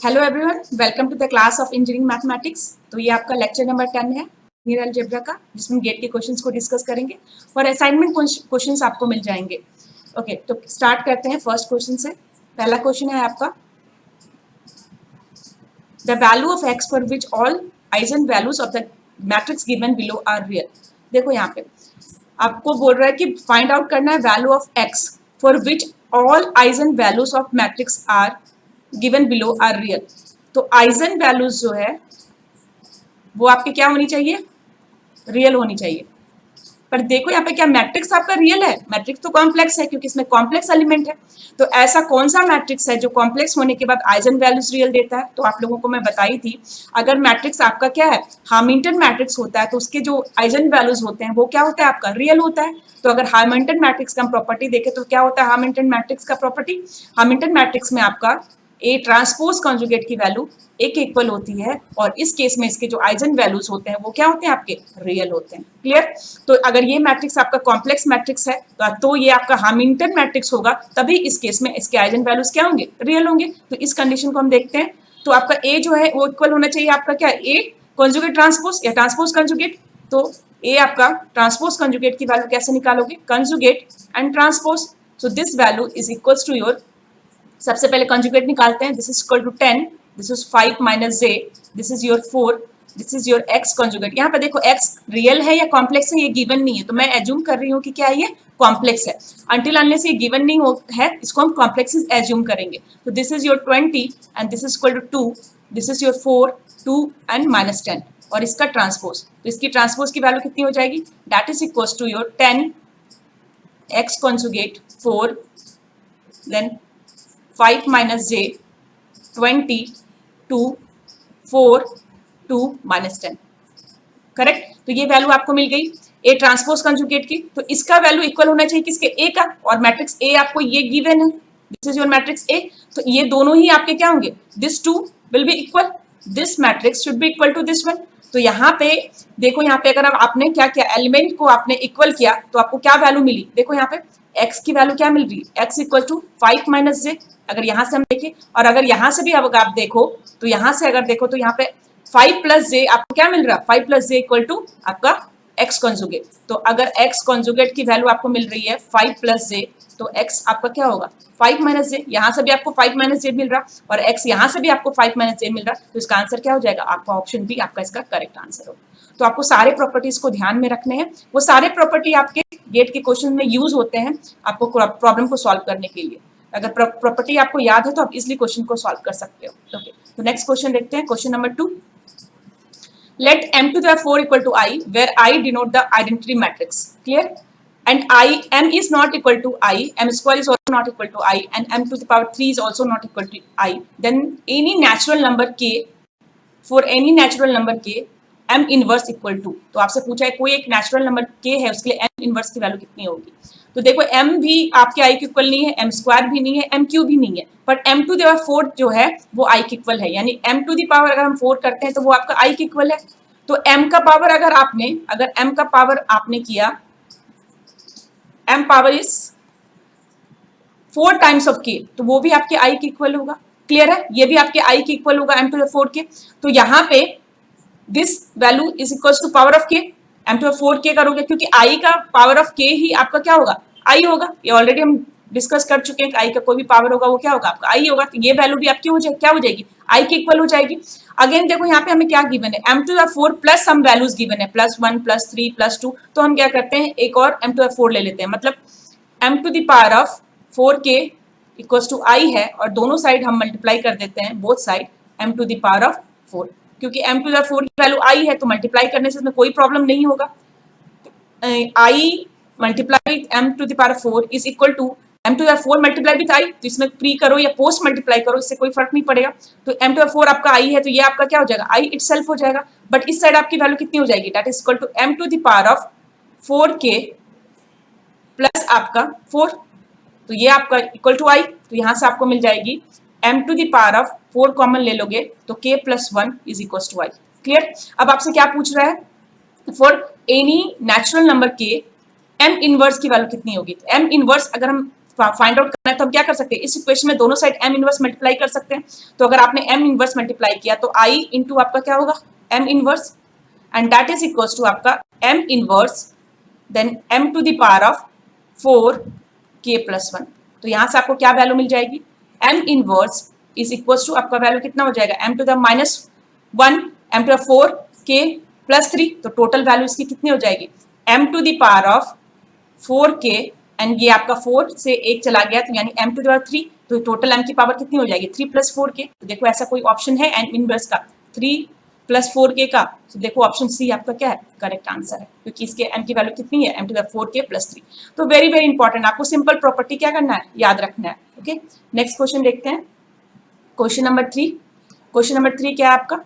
Hello everyone, welcome to the class of engineering mathematics. तो ये आपका लेक्चर नंबर 10 है लीनियर अलजेब्रा का, जिसमें गेट के क्वेश्चंस को डिस्कस करेंगे और असाइनमेंट क्वेश्चंस आपको मिल जाएंगे। ओके, तो स्टार्ट करते हैं फर्स्ट क्वेश्चन से। पहला क्वेश्चन है आपका, the value of X for which all eigen values of the matrix given below are real. देखो यहाँ पे आपको बोल रहा है कि फाइंड आउट करना है value of X for which all eigen values of matrix are given below are real. तो आइजन वैल्यूज जो है वो आपके क्या होनी चाहिए, रियल होनी चाहिए। पर देखो यहाँ पे क्या मैट्रिक्स आपका रियल है? मैट्रिक्स तो कॉम्प्लेक्स है क्योंकि इसमें कॉम्प्लेक्स एलिमेंट है। तो ऐसा कौन सा मैट्रिक्स है जो कॉम्प्लेक्स होने के बाद आइजन वैल्यूज रियल देता है? तो आप लोगों को मैं बताई थी, अगर मैट्रिक्स आपका क्या है, हैमिल्टन मैट्रिक्स होता है, तो उसके जो आइजन वैल्यूज होते हैं वो क्या होता है, आपका रियल होता है। तो अगर हैमिल्टन मैट्रिक्स का हम प्रॉपर्टी देखें तो क्या होता है हैमिल्टन मैट्रिक्स का प्रॉपर्टी? हैमिल्टन मैट्रिक्स में आपका ए ट्रांसपोज कॉन्जुगेट की वैल्यू ए के इक्वल होती है, और इस केस में इसके जो आइजन वैल्यूज होते हैं वो क्या होते हैं, आपके रियल होते हैं। क्लियर? तो अगर ये मैट्रिक्स आपका कॉम्प्लेक्स मैट्रिक्स है तो ये आपका हैमिल्टन मैट्रिक्स होगा, तभी इस केस में इसके आइजन वैल्यूज क्या होंगे, रियल होंगे। तो इस कंडीशन को हम देखते हैं। तो आपका ए जो है वो इक्वल होना चाहिए आपका क्या, ए कॉन्जुगेट ट्रांसपोज या ट्रांसपोज कॉन्जुगेट। तो ए आपका ट्रांसपोज कॉन्जुगेट की वैल्यू कैसे निकालोगे, conjugate and transpose. So this value is equals to your, सबसे पहले कंजुगेट निकालते हैं। This is equal to 10, this is 5 minus J, this is your 4, this is your X conjugate. यहाँ पे देखो एक्स रियल है या कॉम्प्लेक्स है, ये गिवन नहीं है, तो मैं एज्यूम कर रही हूँ कि क्या है, ये कॉम्प्लेक्स है। अंटिल अनलेस ये गिवन नहीं है, इसको हम कॉम्प्लेक्स एज्यूम करेंगे। तो this is your 20 and this is equal to 2, this is your 4, 2 and minus 10, और इसका ट्रांसपोज। तो इसकी ट्रांसपोज की वैल्यू कितनी हो जाएगी, that is equal to your 10 X conjugate 4, then 5 minus j, 20, 2, 4, 2 minus 10। Correct? तो ये वैल्यू आपको मिल गई ए ट्रांसपोज कंजुगेट की। तो इसका वैल्यू इक्वल होना चाहिए किसके, ए का, और मैट्रिक्स ए आपको ये गिवन है, this is your matrix A. तो ये दोनों ही आपके क्या होंगे, this two will be equal, this matrix should be equal to this one. तो यहाँ पे देखो, यहाँ पे अगर आपने क्या किया, एलिमेंट को आपने इक्वल किया तो आपको क्या वैल्यू मिली, देखो यहाँ पे एक्स की वैल्यू क्या मिल रही है, एक्स इक्वल टू 5 माइनस जे। अगर यहाँ से हम देखें, और अगर यहाँ से भी अब आप देखो, तो यहाँ से अगर देखो तो यहाँ पे 5 प्लस जे आपको क्या मिल रहा है, 5 प्लस जे इक्वल टू आपका एक्स कॉन्जुगेट। तो अगर एक्स कॉन्जुगेट की वैल्यू आपको मिल रही है 5 प्लस जे, तो एक्स आपका क्या होगा, 5 माइनस जे। यहाँ से भी आपको 5 माइनस जे मिल रहा, और एक्स यहाँ से भी आपको 5 माइनस जे मिल रहा, तो इसका आंसर क्या हो जाएगा, आपका ऑप्शन बी आपका इसका करेक्ट आंसर होगा। तो आपको सारे प्रॉपर्टीज को ध्यान में रखने हैं, वो सारे प्रॉपर्टी आपके गेट के क्वेश्चन में यूज होते हैं आपको प्रॉब्लम को सॉल्व करने के लिए। अगर प्रॉपर्टी आपको याद है तो आप इजिली क्वेश्चन को सॉल्व कर सकते हो। ओके, तो नेक्स्ट क्वेश्चन देखते हैं, question number 2। Let m to the 4 equal to I, where I denote the identity matrix. Clear? And m is not equal to I, m square is also not equal to I, and m to the power 3 is also not equal to I. Then any natural number k, for any natural number k, m inverse equal to। तो आपसे पूछा है कोई एक natural number k है, उसके लिए m inverse की वैल्यू कितनी होगी। तो देखो m भी आपके i के इक्वल नहीं है, m स्क्वायर भी नहीं है, m क्यूब भी नहीं है, but m to the power 4 जो है वो i के इक्वल है, यानी m टू द पावर अगर हम 4 करते हैं तो वो आपका i के इक्वल है। तो m का पावर अगर m का पावर आपने किया, m power is 4 times of k, तो वो भी आपके i के इक्वल होगा। क्लियर है? ये भी आपके i के इक्वल होगा, m टू द 4 के। तो यहाँ पे this value is equal to power of k, m to the 4 k करोगे, क्योंकि i का पावर ऑफ k ही आपका क्या होगा, i होगा। ये ऑलरेडी हम डिस्कस कर चुके हैं कि i का कोई भी पावर होगा वो क्या होगा, आपका i होगा। तो ये वैल्यू भी आपकी क्या हो जाएगी, i के इक्वल हो जाएगी। अगेन देखो यहाँ पे हमें क्या गिवन है, m to the 4 plus some values given है, +1 +3 +2। तो हम क्या करते हैं, एक और m टू द 4 ले लेते हैं, मतलब m to the power of 4k equals to i है, और दोनों साइड हम मल्टीप्लाई कर देते हैं, both side m to the power of 4, क्योंकि m टू द 4 की वैल्यू i है, तो मल्टीप्लाई करने से इसमें कोई प्रॉब्लम नहीं होगा। i multiply m to the power 4 is equal to m to the 4 multiply with i, तो इसमें प्री करो या पोस्ट मल्टीप्लाई करो, इससे कोई फर्क नहीं पड़ेगा। तो m टू द 4 आपका i है, तो ये आपका क्या हो जाएगा, i इटसेल्फ हो जाएगा। बट इस साइड आपकी वैल्यू कितनी हो जाएगी, that is equal to m to the power of 4k plus आपका 4, तो ये आपका इक्वल टू i। तो यहाँ से आपको मिल जाएगी m to the power of 4 common ले लोगे तो k plus 1 is equal to i। Clear? अब आपसे क्या पूछ रहा है, for any natural number k m inverse की वैल्यू कितनी होगी। तो m इनवर्स अगर हम फाइंड आउट करना है तो हम क्या कर सकते हैं, इस इक्वेशन में दोनों साइड m इनवर्स मल्टीप्लाई कर सकते हैं। तो अगर आपने m इनवर्स मल्टीप्लाई किया तो I इंटू आपका क्या होगा, m inverse, and that is equal to आपका m inverse then m to the power of 4k plus 1। तो यहां से आपको क्या वैल्यू मिल जाएगी, m inverse is equal to आपका वैल्यू कितना हो जाएगा, m to the minus 1 m to the 4k plus 3। तो टोटल वैल्यू इसकी कितनी हो जाएगी, m to the power of 4k, and ये आपका 4 से 1 चला गया तो यानी m टू द पावर 3, तो टोटल m की पावर कितनी हो जाएगी 3 प्लस 4k। तो देखो ऐसा कोई ऑप्शन है m इनवर्स का 3 प्लस 4k का, तो देखो ऑप्शन सी आपका क्या है, करेक्ट आंसर है, क्योंकि इसके m की वैल्यू कितनी है, m to the 4k plus 3। तो वेरी वेरी इंपॉर्टेंट, आपको सिंपल प्रॉपर्टी क्या करना है, याद रखना है। ओके, नेक्स्ट क्वेश्चन देखते हैं, क्वेश्चन नंबर 3। क्वेश्चन नंबर 3 क्या है आपका,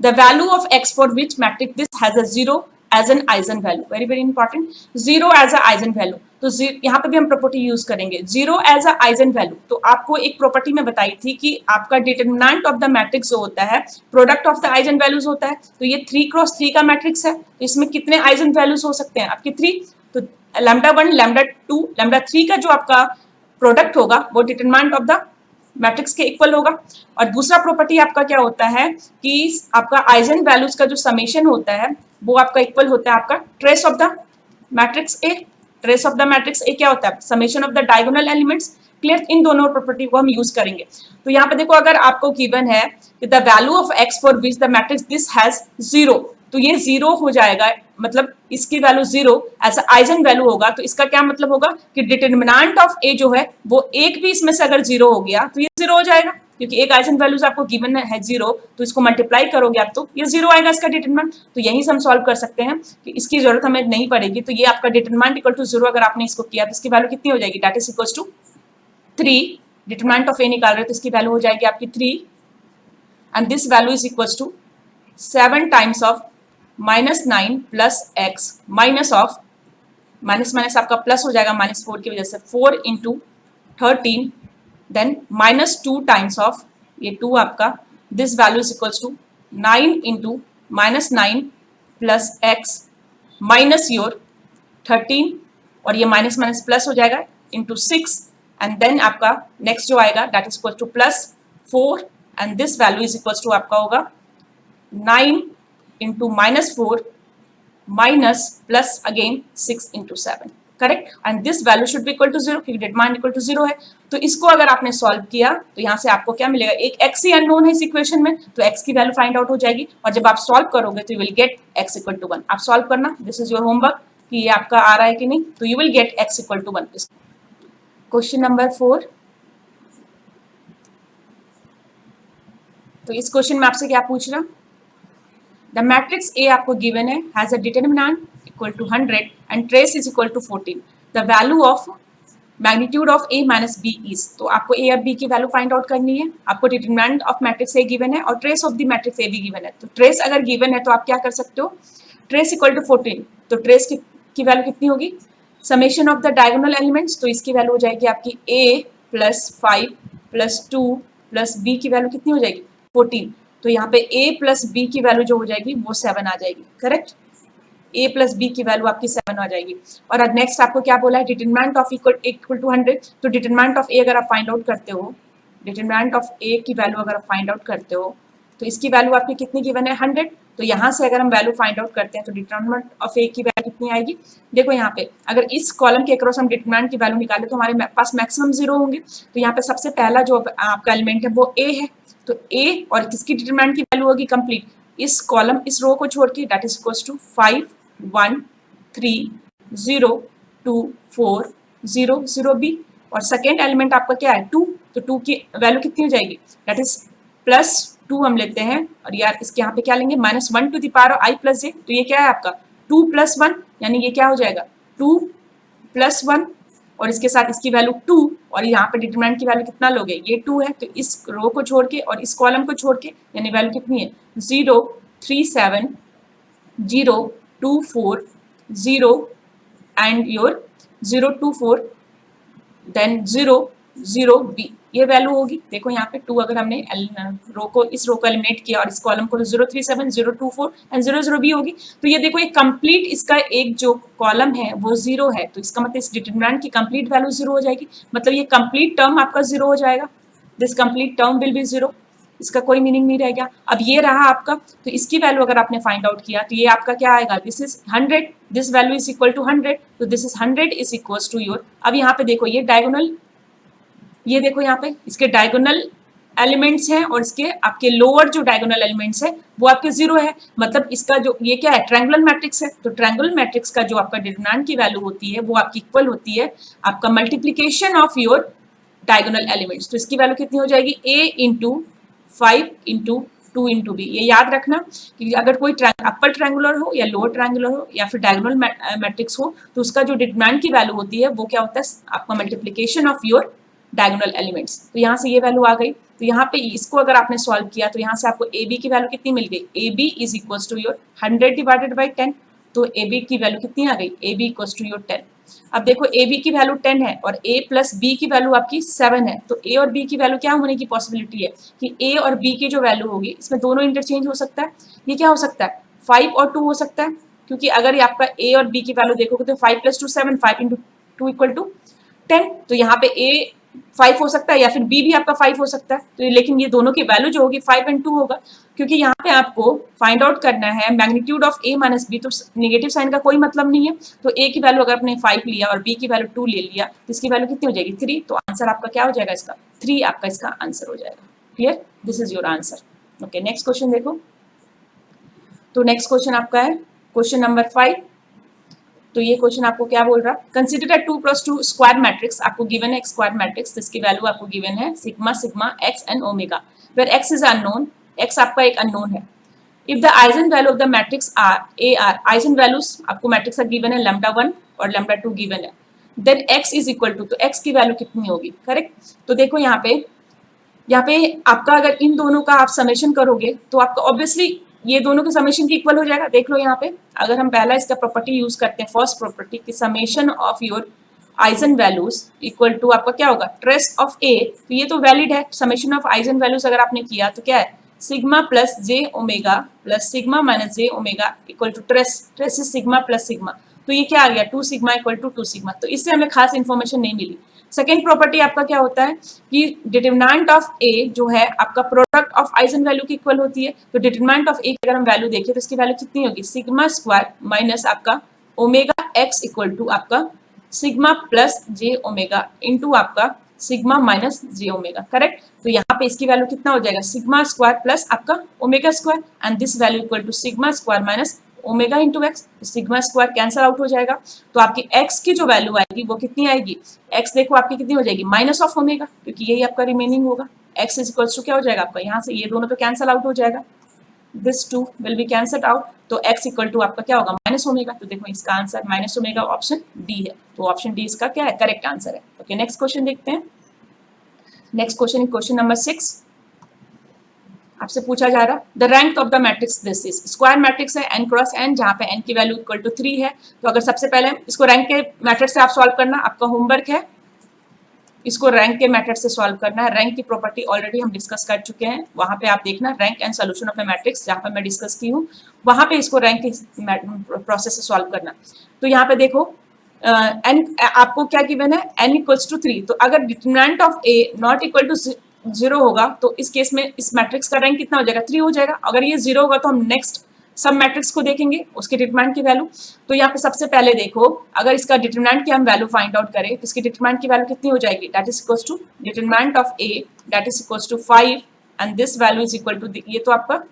the value of x for which matrix this has a 0 as an eigenvalue, very very important, 0 as a eigenvalue। तो यहाँ पे भी हम प्रॉपर्टी यूज करेंगे 0 as a eigenvalue। तो आपको एक प्रॉपर्टी में बताई थी कि आपका डिटरमिनेंट ऑफ द मैट्रिक्स जो होता है product of the eigen values होता है। तो ये 3x3 का मैट्रिक्स है, तो इसमें कितने आइजन वैल्यूज हो सकते हैं आपके 3। तो λ1 λ2 λ3 का जो आपका प्रोडक्ट होगा वो डिटरमिनेंट ऑफ द मैट्रिक्स के इक्वल होगा। और दूसरा प्रॉपर्टी आपका क्या होता है कि आपका आइजन वैल्यूज का जो समेशन होता है वो आपका इक्वल होता है आपका trace of the matrix A. Trace of the matrix A क्या होता है, summation of the diagonal elements. Clear, इन दोनों प्रॉपर्टी को हम यूज करेंगे। तो यहाँ पे देखो, अगर आपको गिवन है कि the value of X for which the matrix this has 0, तो ये 0 हो जाएगा, मतलब इसकी वैल्यू 0 ऐसा आइजन वैल्यू होगा। तो इसका क्या मतलब होगा कि डिटरमिनेंट ऑफ ए जो है वो एक भी इसमें से अगर 0 हो गया तो ये 0 हो जाएगा, क्योंकि एक आइजन वैल्यूज आपको गिवन है 0, तो इसको मल्टीप्लाई करोगे आप तो ये 0 आएगा इसका डिटरमिनेंट। तो यहीं से हम सॉल्व कर सकते हैं कि इसकी जरूरत हमें नहीं पड़ेगी। तो ये आपका डिटरमिनेंट इक्वल टू 0 अगर आपने इसको किया तो इसकी वैल्यू कितनी हो जाएगी, that is equal to 3। Determinant of A निकाल रहे हो तो इसकी वैल्यू हो जाएगी आपकी 3, and this value is equal to 7 times of -9 plus x minus of minus minus आपका प्लस हो जाएगा -4 की वजह से 4 इंटू 13, देन -2 टाइम्स ऑफ ये 2 आपका, this value is equals to 9 into -9 plus x minus your 13, और ये माइनस माइनस प्लस हो जाएगा इंटू 6, एंड देन आपका नेक्स्ट जो आएगा that is equal to +4, and this value is equals to आपका होगा 9 into -4 minus plus again 6 into 7, correct, and this value should be equal to 0 क्योंकि डिटरमिनेंट इक्वल टू 0 है। तो इसको अगर आपने सॉल्व किया तो यहाँ से आपको क्या मिलेगा, एक x ही अननोन है इस इक्वेशन में, तो x की वैल्यू फाइंड आउट हो जाएगी, और जब आप सॉल्व करोगे तो you will get x equal to 1। आप सॉल्व करना, दिस इज योर होमवर्क कि ये आपका आ रहा है कि नहीं, तो you will get x equal to 1। Question number 4। तो इस क्वेश्चन में आपसे क्या पूछ रहा, द मैट्रिक्स ए आपको गिवन है has a determinant equal to 100 and trace is equal to 14। The value of magnitude of A minus B is, तो आपको ए और बी की वैल्यू फाइंड आउट करनी है। आपको determinant of matrix A given है और ट्रेस ऑफ द मैट्रिक्स ए भी गिवन है। तो ट्रेस अगर गिवन है तो आप क्या कर सकते हो, ट्रेस इक्वल टू 14, तो ट्रेस की वैल्यू कितनी होगी, summation of the diagonal elements, तो इसकी वैल्यू हो जाएगी आपकी a plus 5 plus 2 plus B की वैल्यू कितनी हो जाएगी 14। तो यहाँ पे a प्लस बी की वैल्यू जो हो जाएगी वो 7 आ जाएगी, करेक्ट, a प्लस बी की वैल्यू आपकी 7 आ जाएगी। और अब नेक्स्ट आपको क्या बोला है, डिटरमिनेंट ऑफ इक्वल टू 100, तो डिटरमिनेंट ऑफ a अगर आप फाइंड आउट करते हो, डिटरमिनेंट ऑफ a की वैल्यू अगर आप फाइंड आउट करते हो तो इसकी वैल्यू आपकी कितनी गिवन है 100। तो यहाँ से अगर हम वैल्यू फाइंड आउट करते हैं तो डिटरमिनेंट ऑफ a की वैल्यू कितनी आएगी, देखो यहाँ पे अगर इस कॉलम के अक्रॉस हम डिटरमिनेंट की वैल्यू निकाले तो हमारे पास मैक्सिमम 0 होंगे। तो यहाँ पे सबसे पहला जो आपका एलिमेंट है वो a है, तो a और किसकी डिटरमिनेंट की वैल्यू होगी कंप्लीट, इस कॉलम इस रो को छोड़ के, that is equals to 5 1 3 0 2 4 0 0 b, और सेकेंड एलिमेंट आपका क्या है 2, तो 2 की वैल्यू कितनी हो जाएगी, दैट इज +2 हम लेते हैं, और यार इसके यहाँ पे क्या लेंगे -1 to the power i plus j, तो ये क्या है आपका 2 + 1, यानी ये क्या हो जाएगा 2 + 1, और इसके साथ इसकी वैल्यू 2, और यहाँ पे डिटरमिनेंट की वैल्यू कितना लोगे, ये 2 है, तो इस रो को छोड़ के और इस कॉलम को छोड़ के, यानी वैल्यू कितनी है 0 3 7 0 2 4 0 एंड योर 0 2 4 देन 0 0 b, ये वैल्यू होगी। देखो यहाँ पे 2 अगर हमने रो को इस रो को एलिमिनेट किया और इस कॉलम को 037 024 एंड 00 भी होगी। तो ये देखो ये कंप्लीट इसका एक जो कॉलम है वो 0 है, तो इसका मतलब इस डिटरमिनेंट की कंप्लीट वैल्यू 0 हो जाएगी, मतलब ये कंप्लीट टर्म आपका 0 हो जाएगा। This complete term will be 0, इसका कोई मीनिंग नहीं रह गया। अब ये रहा आपका, तो इसकी वैल्यू अगर आपने फाइंड आउट किया तो ये आपका क्या आएगा, this is 100, this value is equal to 100, तो this is 100 is equal to your. अब यहाँ पे देखो ये डायगोनल, ये देखो यहाँ पे इसके डायगोनल एलिमेंट्स हैं और इसके आपके लोअर जो डायगोनल एलिमेंट्स है वो आपके 0 है, मतलब इसका जो ये क्या है, ट्रायंगुलर मैट्रिक्स है। तो ट्रायंगुलर मैट्रिक्स का जो आपका डिटरमिनेंट की वैल्यू होती है वो आपकी इक्वल होती है आपका multiplication of your diagonal elements. तो इसकी वैल्यू कितनी हो जाएगी, a into 5 into 2 into B. ये याद रखना कि अगर कोई अपर ट्रायंगुलर हो या लोअर ट्रायंगुलर हो या फिर डायगोनल मैट्रिक्स हो तो उसका जो डिटरमिनेंट की वैल्यू होती है वो क्या होता है, आपका multiplication of your diagonal elements. तो यहाँ से ये वैल्यू आ गई, तो यहाँ पे इसको अगर आपने सॉल्व किया तो यहाँ से आपको ए बी की वैल्यू कितनी मिल गई, A B is equal to your 100 divided by 10, तो ए बी की वैल्यू कितनी आ गई, A B equal to your 10। अब देखो ए बी की वैल्यू 10 है और a प्लस बी की वैल्यू आपकी 7 है, तो a और b की वैल्यू क्या होने की पॉसिबिलिटी है कि a और b की जो वैल्यू होगी इसमें दोनों इंटरचेंज हो सकता है। ये क्या हो सकता है, 5 और 2 हो सकता है, क्योंकि अगर ये आपका a और b की वैल्यू देखोगे तो 5 प्लस 2 7, 5 इंटू 2 इक्वल टू 10, तो यहाँ पे a 5 हो सकता है या फिर b भी आपका 5 हो सकता है, तो लेकिन ये दोनों की वैल्यू जो होगी 5 एंड 2 होगा, क्योंकि यहाँ पे आपको फाइंड आउट करना है magnitude of a minus B, तो नेगेटिव साइन का कोई मतलब नहीं है। तो a की वैल्यू अगर आपने 5 लिया और b की वैल्यू 2 ले लिया तो इसकी वैल्यू कितनी हो जाएगी, 3, तो आंसर आपका क्या हो जाएगा, इसका 3 आपका इसका आंसर हो जाएगा। Clear, this is your answer. Okay, next question देखो। तो नेक्स्ट क्वेश्चन आपका है क्वेश्चन नंबर 5। तो ये क्वेश्चन आपको क्या बोल रहा है, consider a 2x2 square matrix, आपको गिवन है एक स्क्वायर मैट्रिक्स, जिसकी वैल्यू आपको गिवन है sigma sigma x and omega, where x is unknown, x आपका एक अननोन है। If the eigen value of the matrix are a are, eigen values आपको मैट्रिक्स का गिवन है λ1 और λ2 गिवन है, then x is equal to, तो x की वैल्यू कितनी होगी, करेक्ट। तो देखो यहाँ पे आपका अगर इन दोनों का आप समेशन करोगे तो आपका ऑब्वियसली ये दोनों के समेशन की इक्वल हो जाएगा। देख लो यहाँ पे अगर हम पहला इसका प्रॉपर्टी यूज करते हैं, फर्स्ट प्रॉपर्टी की summation of your eigen values equal to आपका क्या होगा, ट्रेस ऑफ ए, तो ये तो वैलिड है। समेशन ऑफ आइजन वैल्यूज अगर आपने किया तो क्या है, sigma plus J omega plus sigma minus J omega equal to trace, trace is sigma plus sigma, तो ये क्या आ गया 2 सिग्मा इक्वल टू 2 सिग्मा, तो इससे हमें खास इन्फॉर्मेशन नहीं मिली। सेकेंड प्रॉपर्टी आपका क्या होता है कि डिटरमिनेंट ऑफ ए जो है आपका प्रोडक्ट ऑफ आइजन वैल्यू की इक्वल होती है, तो डिटरमिनेंट ऑफ ए की अगर हम वैल्यू देखें तो इसकी वैल्यू कितनी होगी, सिग्मा स्क्वायर माइनस आपका ओमेगा एक्स इक्वल टू आपका sigma plus J omega into आपका sigma minus J omega, correct. तो यहाँ पे इसकी वैल्यू कितना हो जाएगा, सिग्मा स्क्वायर प्लस आपका omega square and this value equal to sigma square minus omega into X, sigma square cancel out हो जाएगा, तो आपकी एक्स की जो वैल्यू आएगी वो कितनी आएगी, एक्स देखो आपकी कितनी हो जाएगी माइनस ऑफ ओमेगा, क्योंकि यही आपका रिमेनिंग होगा, एक्स इज इक्वल्स टू क्या हो जाएगा आपका, यहाँ से ये दोनों तो कैंसल आउट हो जाएगा, this 2 will be cancelled out, तो एक्स इक्वल टू आपका क्या होगा माइनस ओमेगा, तो देखो इसका answer minus omega option D है, तो ऑप्शन डी इसका क्या है, करेक्ट आंसर है। ओके, नेक्स्ट क्वेश्चन देखते हैं। नेक्स्ट क्वेश्चन क्वेश्चन नंबर 6 आपसे पूछा जा रहा, the rank of the matrix this is, square matrix है n क्रॉस n, जहां पे n की वैल्यू इक्वल टू 3 है। तो अगर सबसे पहले इसको रैंक के मैथड से आप सॉल्व करना, आपका होमवर्क है इसको रैंक के मेथड से सॉल्व करना है। रैंक की प्रॉपर्टी ऑलरेडी हम डिस्कस कर चुके हैं, वहां पे आप देखना rank and solution of A matrix, जहां पर मैं डिस्कस की हूँ वहां पे इसको रैंक के प्रोसेस से सॉल्व करना। तो यहाँ पे देखो n आपको क्या गिवन है, n इक्वल्स टू 3, तो अगर determinant of a not equal to 0 होगा तो इस केस में इस मैट्रिक्स का रैंक कितना हो जाएगा, 3 हो जाएगा। अगर ये 0 होगा तो हम नेक्स्ट सब मैट्रिक्स को देखेंगे उसके डिटरमिनेंट की वैल्यू। तो यहाँ पे सबसे पहले देखो अगर इसका डिटरमिनेंट की हम वैल्यू फाइंड आउट करें तो इसकी डिटरमिनेंट की वैल्यू कितनी हो जाएगी, that is equals to determinant of a that is equals to 5 and this value is equal to, ये तो आपका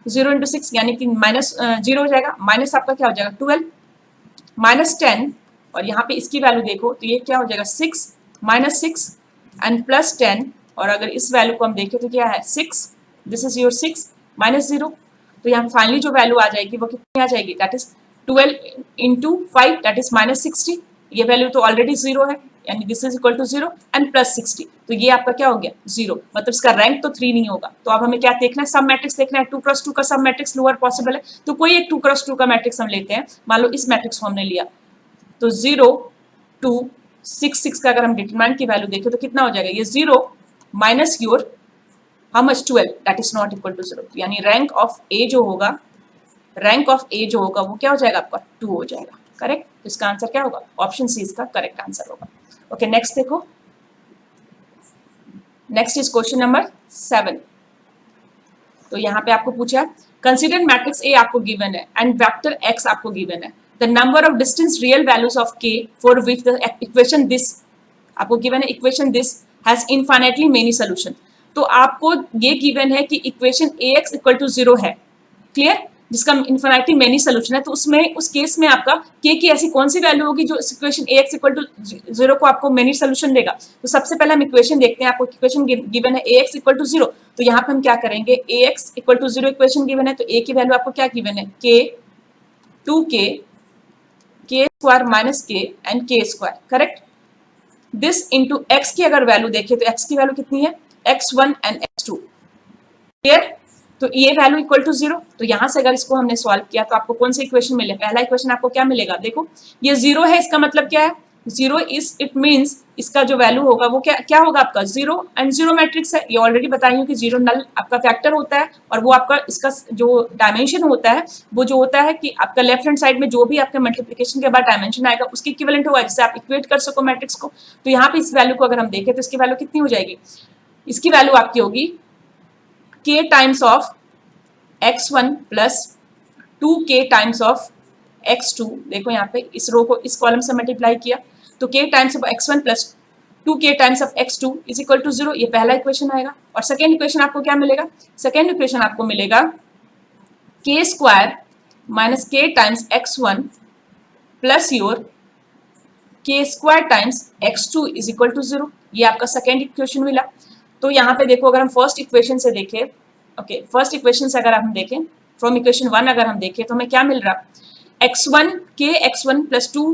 0 इंटू 6 यानी कि माइनस 0 हो जाएगा, माइनस आपका क्या हो जाएगा 12 माइनस 10, और यहाँ पे इसकी वैल्यू देखो तो ये क्या हो जाएगा 6 माइनस 6 एंड प्लस 10, और अगर इस वैल्यू को हम देखें तो क्या है 6, दिस इज योर 6 माइनस 0, तो यहाँ फाइनली जो वैल्यू आ जाएगी वो कितनी आ जाएगी, that is 12 into 5 that is minus 60, ये वैल्यू तो ऑलरेडी 0 है यानी this is equal to 0 and plus 60, तो ये आपका क्या हो गया 0, मतलब इसका रैंक तो 3 नहीं होगा। तो अब हमें क्या देखना है, सब मैट्रिक्स देखना है, 2 क्रॉस 2 का सब मैट्रिक्स लोअर पॉसिबल है, तो कोई एक 2 क्रॉस 2 का मैट्रिक्स हम लेते हैं। मान लो इस मैट्रिक्स को हमने लिया तो 0 2 6 6 का अगर हम डिटरमिनेंट की वैल्यू देखें तो कितना हो जाएगा, ये 0 minus your how much 12 that is not equal to 0। यानी रैंक ऑफ ए जो होगा, रैंक ऑफ ए जो होगा वो क्या हो जाएगा आपका 2 हो जाएगा। करेक्ट, तो इसका आंसर क्या होगा, ऑप्शन सी इसका करेक्ट आंसर होगा। ओके नेक्स्ट देखो, नेक्स्ट इज क्वेश्चन नंबर 7। तो यहाँ पे आपको पूछा कंसीडर मैट्रिक्स ए आपको गिवन है एंड वेक्टर एक्स आपको गिवन है, the number of distinct real values of K for which the equation this आपको गिवन है, equation this has infinitely many solution. तो आपको ये गिवन है कि equation A X equal to 0 है, क्लियर, जिसका इन्फिनिटी मेनी सोल्यूशन है। तो उसमें उस केस में आपका के की ऐसी कौन सी वैल्यू होगी जो equation A X equal to 0 को आपको मेनी सोल्यूशन देगा। तो सबसे पहले हम इक्वेशन देखते हैं, आपको इक्वेशन गिवन है ए एक्स इक्वल टू 0। तो यहाँ पे हम क्या करेंगे, A X equal to 0 equation given है, तो ए की वैल्यू आपको क्या गिवन है, के 2k के स्क्वायर माइनस के एंड के square, correct. This into x की अगर वैल्यू देखें तो एक्स की वैल्यू कितनी है, x1 एंड x2, क्लियर। तो ये वैल्यू इक्वल टू 0। तो यहां से अगर इसको हमने सॉल्व किया तो आपको कौन सा इक्वेशन मिले, पहला इक्वेशन आपको क्या मिलेगा, देखो ये 0 है, इसका मतलब क्या है, 0 इज इट मींस इसका जो वैल्यू होगा वो क्या क्या होगा आपका 0 एंड 0 मैट्रिक्स है। ये ऑलरेडी बताई हूँ कि 0 नल आपका फैक्टर होता है और वो आपका इसका जो डायमेंशन होता है वो जो होता है कि आपका लेफ्ट हैंड साइड में जो भी आपका मल्टीप्लिकेशन के बाद डायमेंशन आएगा उसके इक्विवेलेंट होगा, जिससे आप इक्वेट कर सको मैट्रिक्स को। तो यहाँ पे इस वैल्यू को अगर हम देखें तो इसकी वैल्यू कितनी हो जाएगी, इसकी वैल्यू आपकी होगी k times of x1 plus 2k times of x2। देखो यहाँ पे इस रो को इस कॉलम से मल्टीप्लाई किया तो k times of x1 plus 2k times of x2 is equal to 0, ये पहला इक्वेशन आएगा। और सेकेंड इक्वेशन आपको क्या मिलेगा, सेकेंड इक्वेशन आपको मिलेगा k square minus k times x1 plus your k square times x2 is equal to 0, ये आपका सेकेंड इक्वेशन मिला। तो यहाँ पे देखो अगर हम फर्स्ट इक्वेशन से देखें, ओके फर्स्ट इक्वेशन से अगर हम देखें फ्रॉम इक्वेशन 1 अगर हम देखें तो हमें क्या मिल रहा, x1 k x1 plus 2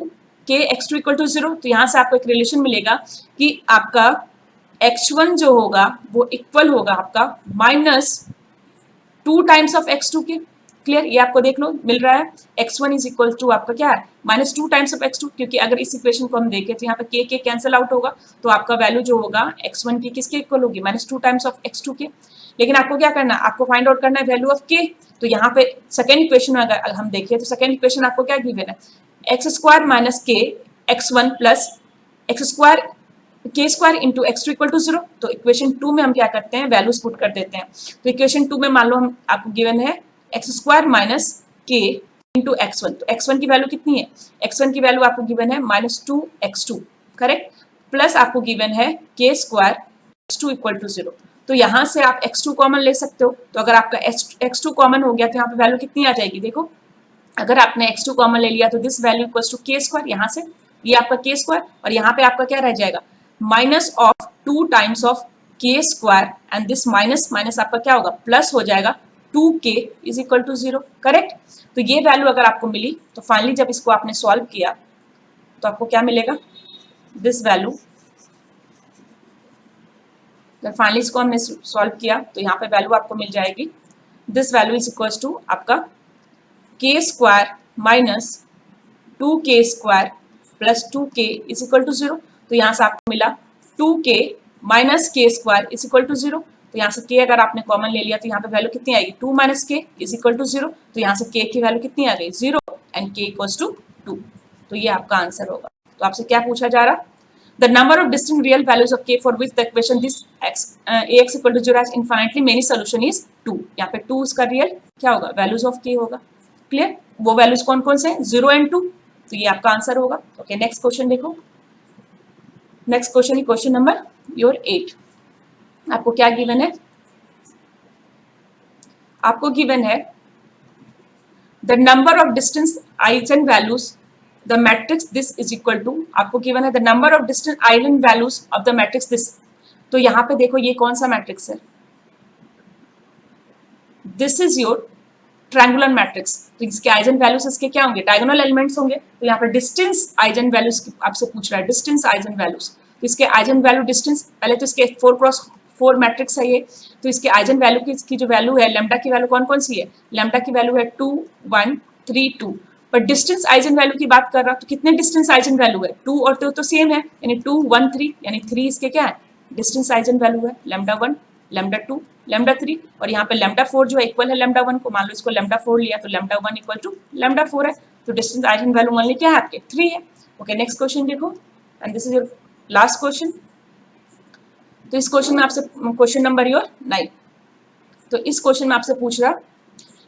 k x2 equal to 0। तो यहाँ से आपको एक रिलेशन मिलेगा कि आपका x1 जो होगा वो इक्वल होगा आपका माइनस 2 टाइम्स ऑफ x2 के, क्लियर, ये आपको देख लो मिल रहा है। x1 इज इक्वल टू आपका क्या है माइनस 2 टाइम्स ऑफ x2, क्योंकि अगर इस इक्वेशन को हम देखें तो यहाँ पे k कैंसिल आउट होगा तो आपका वैल्यू जो होगा x1 की किसके इक्वल होगी, माइनस 2 टाइम्स ऑफ x2 के। लेकिन आपको क्या करना है, आपको फाइंड आउट करना है वैल्यू ऑफ k। तो यहाँ पे सेकेंड इक्वेशन में अगर हम देखें तो सेकेंड इक्वेशन आपको क्या गिवन है, x square minus K x1 plus X square K square into x2 equal to 0। तो इक्वेशन 2 में हम क्या करते हैं, वैल्यूज पुट कर देते हैं। तो इक्वेशन 2 में मान लो हम आपको गिवन है एक्स स्क्वायर माइनस के इंटू x1, तो x1 की वैल्यू कितनी है, x1 की वैल्यू आपको गिवन है माइनस 2x2, करेक्ट, प्लस आपको गिवन है के स्क्वायर x2 इक्वल टू 0। तो यहाँ से आप x2 कॉमन ले सकते हो। तो अगर आपका x2 कॉमन हो गया तो यहाँ पे वैल्यू कितनी आ जाएगी, देखो अगर आपने x2 कॉमन ले लिया तो दिस वैल्यू इक्वल्स टू के स्क्वायर, यहाँ से ये आपका के स्क्वायर और यहाँ पे आपका क्या रह जाएगा माइनस ऑफ 2 टाइम्स ऑफ के square and this minus minus आपका क्या होगा प्लस हो जाएगा 2k is equal to 0, correct. तो ये वैल्यू अगर आपको मिली तो फाइनली जब इसको आपने सॉल्व किया तो आपको क्या मिलेगा, दिस वैल्यू, जब फाइनली इसको हमने सॉल्व किया तो यहाँ पे वैल्यू आपको मिल जाएगी, this value is equals to आपका K square minus 2k square plus 2k is equal to 0। तो यहाँ से आपको मिला 2k माइनस के स्क्वायर इज इक्वल टू 0। तो यहाँ से k अगर आपने कॉमन ले लिया तो यहाँ पे वैल्यू कितनी आएगी, 2 माइनस के इज इक्वल टू 0। तो यहाँ से k की वैल्यू कितनी आ गई 0 एंड k इक्वल्स टू 2। तो ये आपका आंसर होगा। तो आपसे क्या पूछा जा रहा, the number of distinct real values of k for which the equation this ax equal to 0 has infinitely many solution is 2। यहाँ पे 2 इसका रियल क्या होगा, वैल्यूज ऑफ k होगा, क्लियर। वो वैल्यूज कौन कौन से हैं, 0 एंड 2। तो ये आपका आंसर होगा। ओके नेक्स्ट क्वेश्चन देखो, next question question number your 8। आपको क्या गिवन है, आपको गिवन है the number of distance eigen values the matrix this is equal to, आपको गिवन है the number of distance eigen values of the matrix this. तो यहाँ पे देखो ये कौन सा मैट्रिक्स है, this is your triangular matrix. तो इसके आइगन वैल्यूज इसके क्या होंगे, डायगोनल एलिमेंट्स होंगे। तो यहाँ पर डिस्टेंस आइगन वैल्यूज आपसे पूछ रहा है, डिस्टेंस आइगन वैल्यूज। तो इसके आइगन वैल्यू डिस्टेंस, पहले तो इसके 4x4 मैट्रिक्स है ये, तो इसके आइगन वैल्यू की जो वैल्यू है लैम्डा की वैल्यू कौन कौन सी है, लैम्डा की वैल्यू है 2 1 3 2। पर डिस्टेंस आइगन वैल्यू की बात कर रहा तो कितने डिस्टेंस आइगन वैल्यू है, 2 और 2 तो सेम है, यानी 2 1 3, यानी 3 इसके क्या है डिस्टेंस आइजन वैल्यू है λ1, λ2, λ3 और यहाँ पे λ4 जो है इक्वल है λ1 को, मान लो इसको λ4 लिया तो λ1 इक्वल टू λ4 है, तो डिस्टेंस आइजन वैल्यू मान ली क्या है आपके 3 है। ओके, नेक्स्ट क्वेश्चन देखो, and this is your last question. तो इस क्वेश्चन में आपसे क्वेश्चन नंबर योर 9, तो इस क्वेश्चन में आपसे पूछ रहा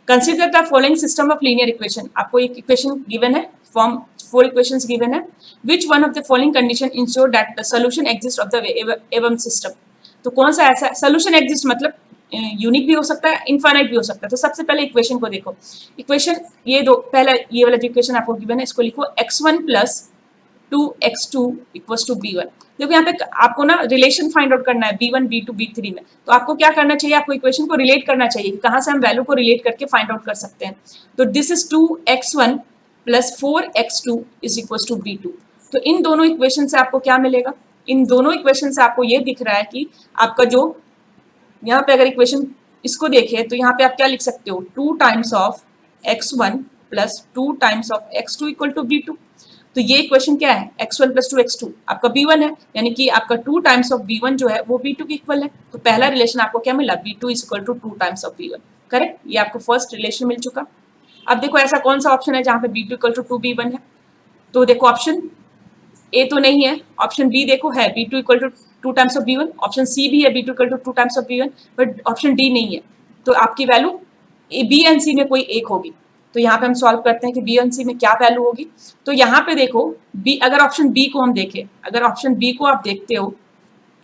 consider the following system of linear equation. आपको एक इक्वेशन गिवन है, फॉर्म 4 इक्वेशंस गिवन है, which one of the following condition ensure that the solution exist of the एवं सिस्टम। तो कौन सा ऐसा सॉल्यूशन एग्जिस्ट, मतलब यूनिक भी हो सकता है, इनफाइनाइट भी हो सकता है। तो सबसे पहले इक्वेशन को देखो, इक्वेशन ये दो, पहला ये वाला जो इक्वेशन आपको गिवन है इसको लिखो x1 plus 2x2 equals to b1। देखो यहाँ पे आपको ना रिलेशन फाइंड आउट करना है b1, b2, b3 में, तो आपको क्या करना चाहिए, आपको इक्वेशन को रिलेट करना चाहिए, कहाँ से हम वैल्यू को रिलेट करके फाइंड आउट कर सकते हैं। तो this is 2x1 plus 4x2 is equals to b2। तो इन दोनों इक्वेशन से आपको क्या मिलेगा, इन दोनों इक्वेशन से आपको ये दिख रहा है कि आपका जो यहाँ पे अगर इक्वेशन इसको देखें तो यहाँ पे आप क्या लिख सकते हो, 2 times of x1 plus 2 times of x2 equal to b2। तो ये इक्वेशन क्या है, x1 प्लस 2x2 आपका b1 है, यानी कि आपका 2 टाइम्स ऑफ b1 जो है वो b2 के इक्वल है। तो पहला रिलेशन आपको क्या मिला, b2 is equal to 2 times of b1, correct, ये आपको फर्स्ट रिलेशन मिल चुका। अब देखो ऐसा कौन सा ऑप्शन है जहाँ पे b2 इक्वल टू 2b1 है, तो देखो ऑप्शन ए तो नहीं है, ऑप्शन बी देखो है b2 equal to 2 times of b1, option C भी है b2 equal to 2 times of b1, but option D नहीं है। तो आपकी वैल्यू बी एंड सी में कोई एक होगी। तो यहाँ पे हम सॉल्व करते हैं कि बी एंड सी में क्या वैल्यू होगी। तो यहाँ पे देखो बी, अगर ऑप्शन बी को हम देखें, अगर ऑप्शन बी को आप देखते हो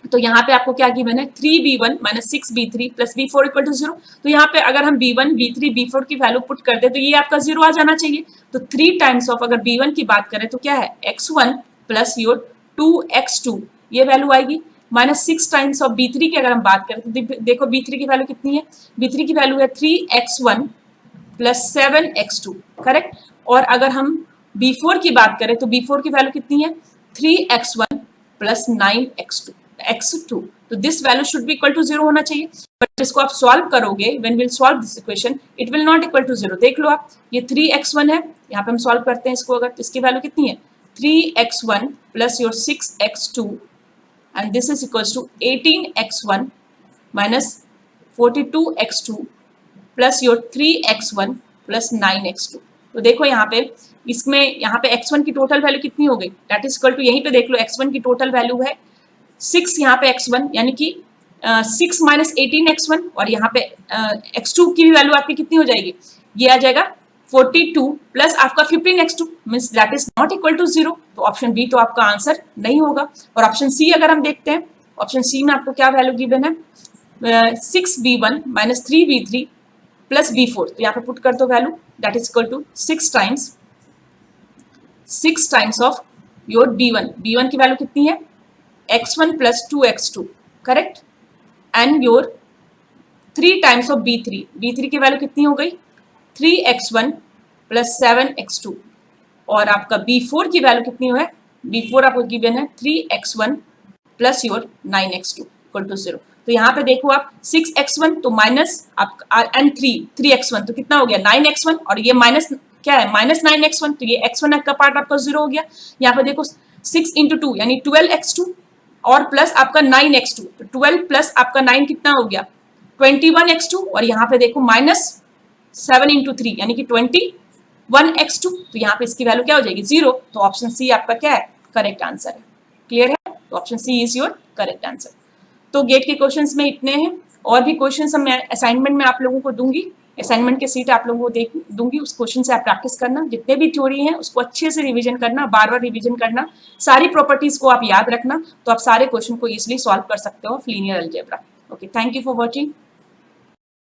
तो यहाँ पे आपको क्या गिवन है, 3b1 minus 6b3 plus b4 equal to 0। तो यहाँ पे अगर हम b1, b3, b4 की वैल्यू पुट कर दे तो ये आपका 0 आ जाना चाहिए। तो 3 टाइम्स ऑफ अगर b1 की बात करें तो क्या है, x1 प्लस योर 2x2 ये वैल्यू आएगी, माइनस 6 टाइम्स ऑफ b3 की अगर हम बात करें तो देखो b3 की वैल्यू कितनी है, b3 की वैल्यू है 3x1 प्लस 7x2, करेक्ट। और अगर हम b4 की बात करें तो b4 की वैल्यू कितनी है, 3x1 प्लस 9x2। तो this value should be equal to 0 होना चाहिए, बट इसको आप सॉल्व करोगे, when will solve this equation it will not equal to 0। देख लो आप, ये 3x1 है, यहाँ पे हम सॉल्व करते हैं इसको, अगर इसकी वैल्यू कितनी है, 3x1 plus your 6x2 and this is equals to 18x1 minus 42x2 plus your 3x1 plus 9x2। तो देखो यहाँ पे इसमें यहाँ पे x1 की टोटल वैल्यू कितनी हो गई, दैट इज इक्वल टू, यहीं पे देख लो x1 की टोटल वैल्यू है 6, यहाँ पे x1 यानी कि 6 माइनस 18x1 और यहाँ पे x2 की भी वैल्यू आपकी कितनी हो जाएगी, ये आ जाएगा 42 प्लस आपका 15x2 means that is not equal to 0। तो ऑप्शन बी तो आपका आंसर नहीं होगा। और ऑप्शन सी अगर हम देखते हैं, ऑप्शन सी में आपको क्या वैल्यू गिवन है, 6b1 minus 3b3 plus b4। तो यहाँ पे पुट कर दो value, that is equal to 6 times of your b1 की वैल्यू कितनी है, x1 plus 2x2, correct, and your 3 times of b3 की वैल्यू कितनी हो गई, 3x1 प्लस 7x2। और आपका b4 की वैल्यू कितनी है, b4 आपको गिवन है 3x1 plus your 9x2 equal to 0। तो यहाँ पे देखो आप 6x1 तो माइनस आप एंड 3x1 तो कितना हो गया 9x1, और ये माइनस क्या है, माइनस 9x1, तो ये x1 का पार्ट आपका 0 हो गया। यहाँ पे देखो 6 इंटू 2 यानी 12x2 और प्लस आपका 9x2, तो 12 प्लस आपका 9 कितना हो गया 21x2, और यहाँ पे देखो माइनस 7 इंटू 3 यानी कि 21x2, तो यहाँ पे इसकी वैल्यू क्या हो जाएगी 0। तो ऑप्शन सी आपका क्या है, करेक्ट आंसर है। क्लियर है, तो option C is your correct answer. तो गेट के क्वेश्चंस में इतने हैं, और भी क्वेश्चंस मैं असाइनमेंट में आप लोगों को दूंगी, असाइनमेंट के सीट आप लोगों को दूंगी, उस क्वेश्चन से आप प्रैक्टिस करना, जितने भी थ्योरी हैं उसको अच्छे से रिवीजन करना, बार बार रिवीजन करना, सारी प्रॉपर्टीज को आप याद रखना, तो आप सारे क्वेश्चन को इजिली सॉल्व कर सकते हो of linear algebra. Okay, thank you for watching.